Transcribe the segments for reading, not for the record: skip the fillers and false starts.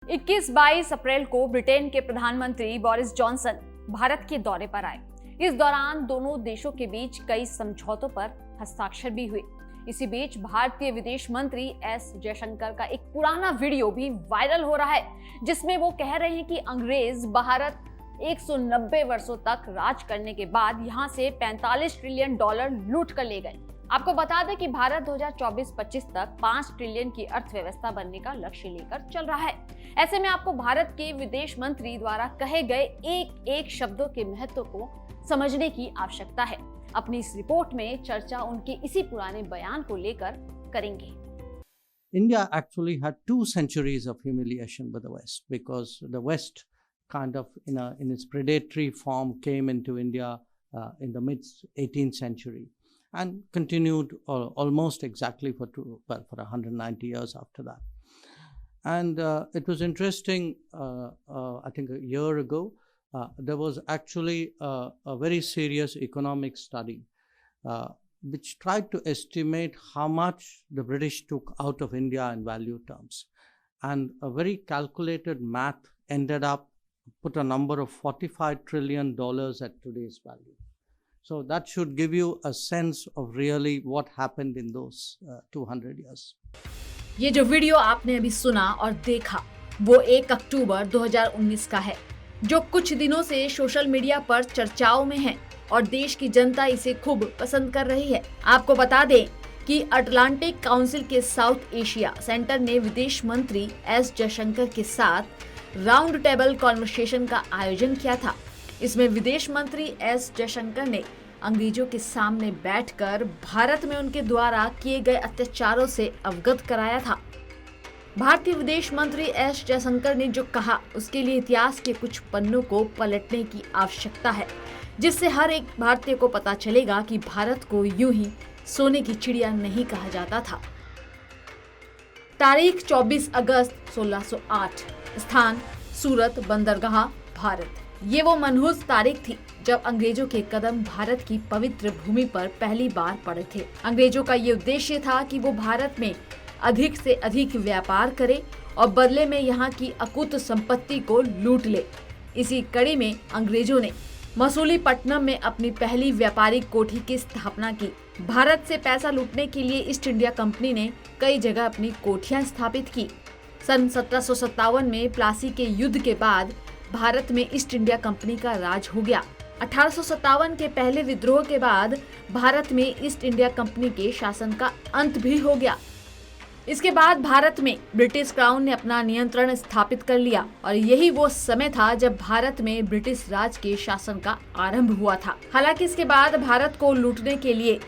21-22 अप्रैल को ब्रिटेन के प्रधानमंत्री बोरिस जॉनसन भारत के दौरे पर आए। इस दौरान दोनों देशों के बीच कई समझौतों पर हस्ताक्षर भी हुए। इसी बीच भारतीय विदेश मंत्री एस जयशंकर का एक पुराना वीडियो भी वायरल हो रहा है, जिसमें वो कह रहे हैं कि अंग्रेज भारत 190 वर्षों तक राज करने के बाद यहां से $45 ट्रिलियन लूट कर ले गए। आपको बता दें कि भारत 2024-25 तक 5 ट्रिलियन की अर्थव्यवस्था बनने का लक्ष्य लेकर चल रहा है। ऐसे में आपको भारत के विदेश मंत्री द्वारा कहे गए एक एक शब्दों के महत्व को समझने की आवश्यकता है। अपनी इस रिपोर्ट में चर्चा उनके इसी पुराने बयान को लेकर करेंगे। India actually had 2 centuries of humiliation with the West, because the West kind of in its predatory form came into India in the mid 18th century and continued almost exactly for 190 years after that. And it was interesting, I think a year ago, there was actually a very serious economic study which tried to estimate how much the British took out of India in value terms. And a very calculated math ended up put a number of $45 trillion at today's value. So that should give you a sense of really what happened in those 200 years. ये जो video आपने अभी सुना और देखा वो 1 अक्टूबर 2019 का है, जो कुछ दिनों से सोशल मीडिया पर चर्चाओं में है और देश की जनता इसे खूब पसंद कर रही है। आपको बता दें कि अटलांटिक काउंसिल के साउथ एशिया सेंटर ने विदेश मंत्री एस जयशंकर के साथ राउंड टेबल कॉन्वर्सेशन का आयोजन किया था। इसमें विदेश मंत्री एस जयशंकर ने अंग्रेजों के सामने बैठकर भारत में उनके द्वारा किए गए अत्याचारों से अवगत कराया था। भारतीय विदेश मंत्री एस जयशंकर ने जो कहा उसके लिए इतिहास के कुछ पन्नों को पलटने की आवश्यकता है, जिससे हर एक भारतीय को पता चलेगा कि भारत को यूं ही सोने की चिड़िया नहीं कहा जाता था। तारीख 24 अगस्त 1608, स्थान सूरत बंदरगाह, भारत। ये वो मनहूस तारीख थी जब अंग्रेजों के कदम भारत की पवित्र भूमि पर पहली बार पड़े थे। अंग्रेजों का ये उद्देश्य था कि वो भारत में अधिक से अधिक व्यापार करे और बदले में यहाँ की अकूत संपत्ति को लूट ले। इसी कड़ी में अंग्रेजों ने मसूलीपट्टनम में अपनी पहली व्यापारिक कोठी की स्थापना की। भारत से पैसा लूटने के लिए ईस्ट इंडिया कंपनी ने कई जगह अपनी कोठियां स्थापित की। सन 1757 में प्लासी के युद्ध के बाद भारत में ईस्ट इंडिया कंपनी का राज हो गया। 1857 के पहले विद्रोह के बाद भारत में ईस्ट इंडिया कंपनी के शासन का अंत भी हो गया। इसके बाद भारत में ब्रिटिश क्राउन ने अपना नियंत्रण स्थापित कर लिया और यही वो समय था जब भारत में ब्रिटिश राज के शासन का आरंभ हुआ था। हालांकि इसके बाद भारत को लूटने के लिए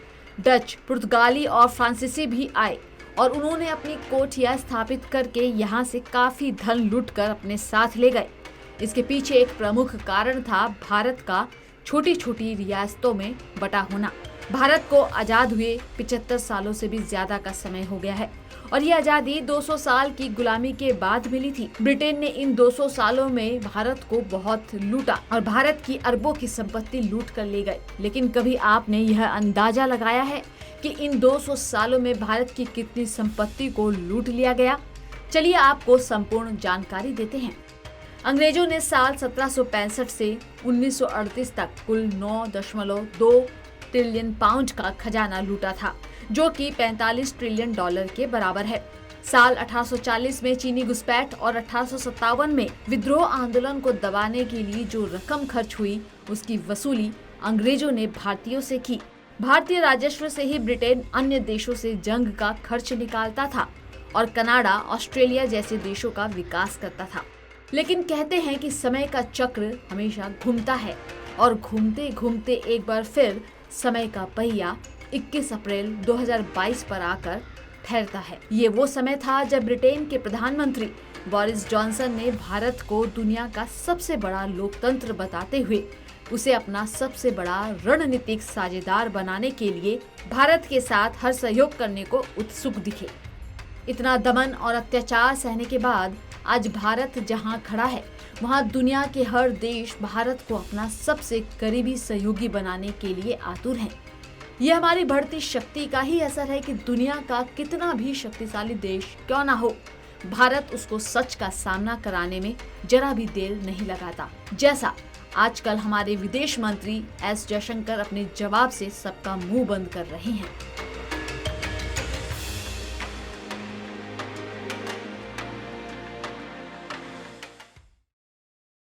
डच, पुर्तगाली और फ्रांसीसी भी आए और उन्होंने अपनी कोठियां स्थापित करके यहाँ से काफी धन लूटकर अपने साथ ले गए। इसके पीछे एक प्रमुख कारण था भारत का छोटी छोटी रियासतों में बटा होना। भारत को आजाद हुए 75 सालों से भी ज्यादा का समय हो गया है और ये आजादी 200 साल की गुलामी के बाद मिली थी। ब्रिटेन ने इन 200 सालों में भारत को बहुत लूटा और भारत की अरबों की संपत्ति लूट कर ले गए। लेकिन कभी आपने यह अंदाजा लगाया है कि इन 200 सालों में भारत की कितनी संपत्ति को लूट लिया गया? चलिए आपको संपूर्ण जानकारी देते हैं। अंग्रेजों ने साल 1765 से 1938 तक कुल 9.2 ट्रिलियन पाउंड का खजाना लूटा था, जो कि $45 ट्रिलियन के बराबर है। साल 1840 में चीनी घुसपैठ और 1857 में विद्रोह आंदोलन को दबाने के लिए जो रकम खर्च हुई उसकी वसूली अंग्रेजों ने भारतीयों से की। भारतीय राजस्व से ही ब्रिटेन अन्य देशों से जंग का खर्च निकालता था और कनाडा, ऑस्ट्रेलिया जैसे देशों का विकास करता था। लेकिन कहते हैं कि समय का चक्र हमेशा घूमता है और घूमते घूमते एक बार फिर समय का पहिया 21 अप्रैल 2022 पर आकर ठहरता है। ये वो समय था जब ब्रिटेन के प्रधानमंत्री बोरिस जॉनसन ने भारत को दुनिया का सबसे बड़ा लोकतंत्र बताते हुए उसे अपना सबसे बड़ा रणनीतिक साझेदार बनाने के लिए भारत के साथ हर सहयोग करने को उत्सुक दिखे। इतना दमन और अत्याचार सहने के बाद आज भारत जहां खड़ा है वहां दुनिया के हर देश भारत को अपना सबसे करीबी सहयोगी बनाने के लिए आतुर हैं। ये हमारी बढ़ती शक्ति का ही असर है कि दुनिया का कितना भी शक्तिशाली देश क्यों ना हो, भारत उसको सच का सामना कराने में जरा भी देर नहीं लगाता, जैसा आजकल हमारे विदेश मंत्री एस जयशंकर अपने जवाब से सबका मुंह बंद कर रहे हैं।